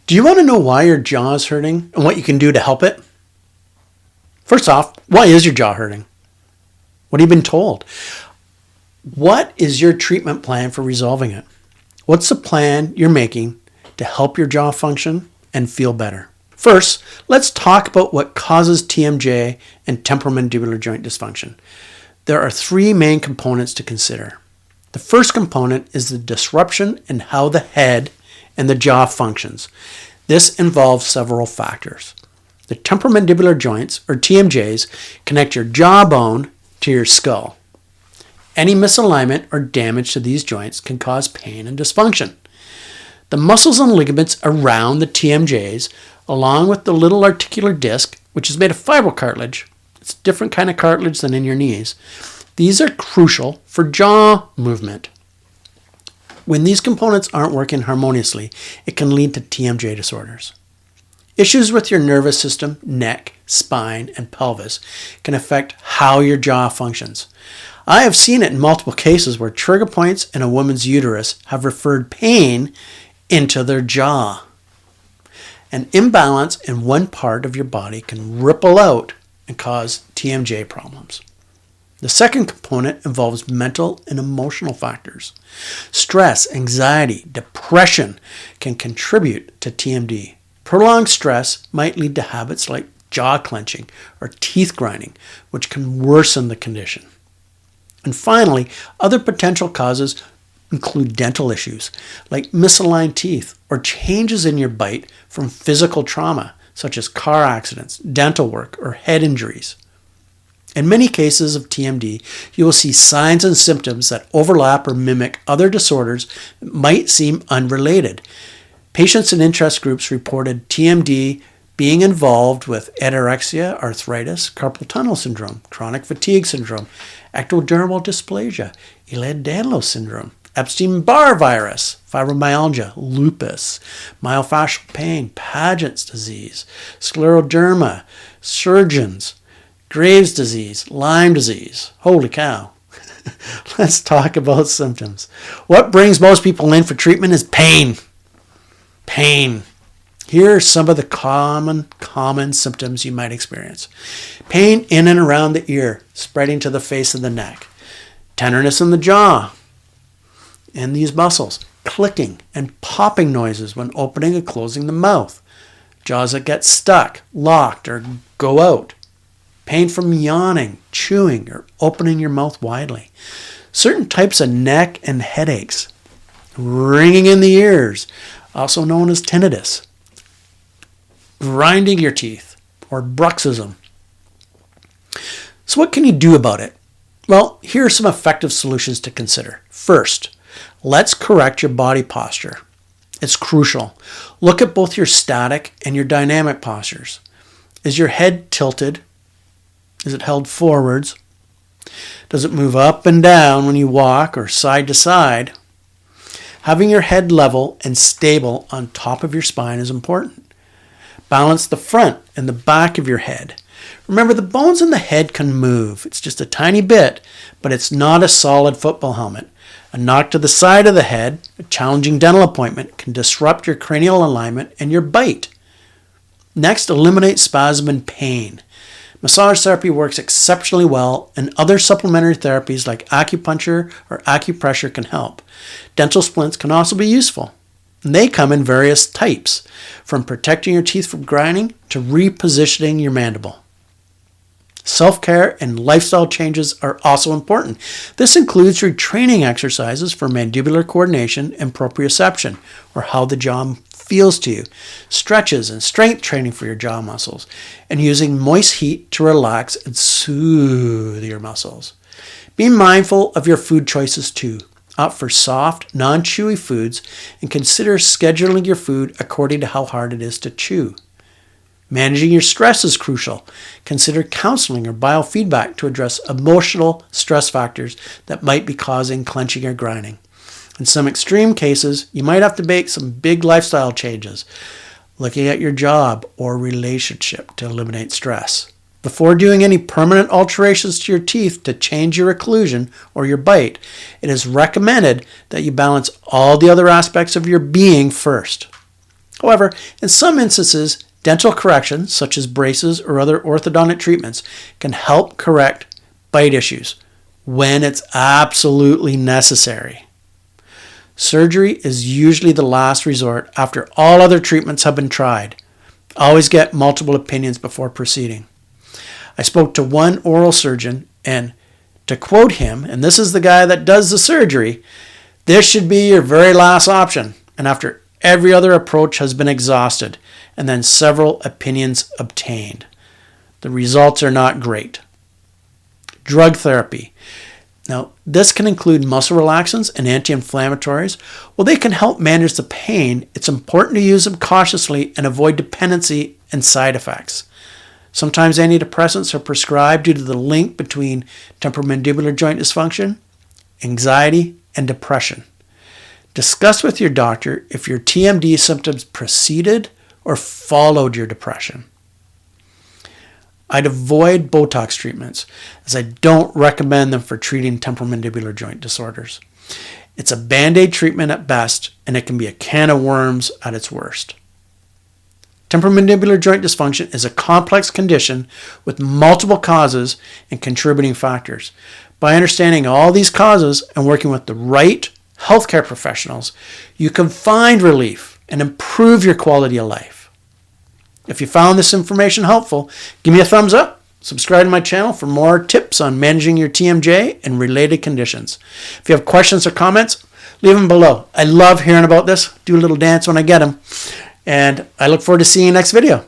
Do you want to know why your jaw is hurting and what you can do to help it? First off, why is your jaw hurting? What have you been told? What is your treatment plan for resolving it? What's the plan you're making to help your jaw function and feel better? First, let's talk about what causes TMJ and temporomandibular joint dysfunction. There are three main components to consider. The first component is the disruption in how the head and the jaw functions. This involves several factors. The temporomandibular joints, or TMJs, connect your jawbone to your skull. Any misalignment or damage to these joints can cause pain and dysfunction. The muscles and ligaments around the TMJs, along with the little articular disc, which is made of fibrocartilage, it's a different kind of cartilage than in your knees, these are crucial for jaw movement. When these components aren't working harmoniously, it can lead to TMJ disorders. Issues with your nervous system, neck, spine, and pelvis can affect how your jaw functions. I have seen it in multiple cases where trigger points in a woman's uterus have referred pain into their jaw. An imbalance in one part of your body can ripple out and cause TMJ problems. The second component involves mental and emotional factors. Stress, anxiety, depression can contribute to TMD. Prolonged stress might lead to habits like jaw clenching or teeth grinding, which can worsen the condition. And finally, other potential causes include dental issues like misaligned teeth or changes in your bite from physical trauma, such as car accidents, dental work, or head injuries. In many cases of TMD, you will see signs and symptoms that overlap or mimic other disorders that might seem unrelated. Patients in interest groups reported TMD being involved with anorexia, arthritis, carpal tunnel syndrome, chronic fatigue syndrome, ectodermal dysplasia, Ehlers-Danlos syndrome, Epstein-Barr virus, fibromyalgia, lupus, myofascial pain, Paget's disease, scleroderma, Sjögren's, Graves' disease, Lyme disease. Holy cow. Let's talk about symptoms. What brings most people in for treatment is pain. Pain. Here are some of the common symptoms you might experience. Pain in and around the ear, spreading to the face of the neck. Tenderness in the jaw and these muscles. Clicking and popping noises when opening and closing the mouth. Jaws that get stuck, locked, or go out. Pain from yawning, chewing, or opening your mouth widely. Certain types of neck and headaches. Ringing in the ears, also known as tinnitus. Grinding your teeth, or bruxism. So what can you do about it? Well, here are some effective solutions to consider. First, let's correct your body posture. It's crucial. Look at both your static and your dynamic postures. Is your head tilted? Is it held forwards? Does it move up and down when you walk or side to side? Having your head level and stable on top of your spine is important. Balance the front and the back of your head. Remember, the bones in the head can move. It's just a tiny bit, but it's not a solid football helmet. A knock to the side of the head, a challenging dental appointment, can disrupt your cranial alignment and your bite. Next, eliminate spasm and pain. Massage therapy works exceptionally well, and other supplementary therapies like acupuncture or acupressure can help. Dental splints can also be useful. And they come in various types, from protecting your teeth from grinding to repositioning your mandible. Self-care and lifestyle changes are also important. This includes retraining exercises for mandibular coordination and proprioception, or how the jaw feels to you, stretches and strength training for your jaw muscles, and using moist heat to relax and soothe your muscles. Be mindful of your food choices too. Opt for soft, non-chewy foods and consider scheduling your food according to how hard it is to chew. Managing your stress is crucial. Consider counseling or biofeedback to address emotional stress factors that might be causing clenching or grinding. In some extreme cases, you might have to make some big lifestyle changes, looking at your job or relationship to eliminate stress. Before doing any permanent alterations to your teeth to change your occlusion or your bite, it is recommended that you balance all the other aspects of your being first. However, in some instances, dental corrections, such as braces or other orthodontic treatments, can help correct bite issues when it's absolutely necessary. Surgery is usually the last resort after all other treatments have been tried. Always get multiple opinions before proceeding. I spoke to one oral surgeon, and to quote him, and this is the guy that does the surgery, "This should be your very last option, and after every other approach has been exhausted, and then several opinions obtained. The results are not great." Drug therapy. Now, this can include muscle relaxants and anti-inflammatories. While they can help manage the pain, it's important to use them cautiously and avoid dependency and side effects. Sometimes antidepressants are prescribed due to the link between temporomandibular joint dysfunction, anxiety, and depression. Discuss with your doctor if your TMD symptoms preceded or followed your depression. I'd avoid Botox treatments, as I don't recommend them for treating temporomandibular joint disorders. It's a band-aid treatment at best, and it can be a can of worms at its worst. Temporomandibular joint dysfunction is a complex condition with multiple causes and contributing factors. By understanding all these causes and working with the right healthcare professionals, you can find relief and improve your quality of life. If you found this information helpful, give me a thumbs up, subscribe to my channel for more tips on managing your TMJ and related conditions. If you have questions or comments, leave them below. I love hearing about this. Do a little dance when I get them. And I look forward to seeing you next video.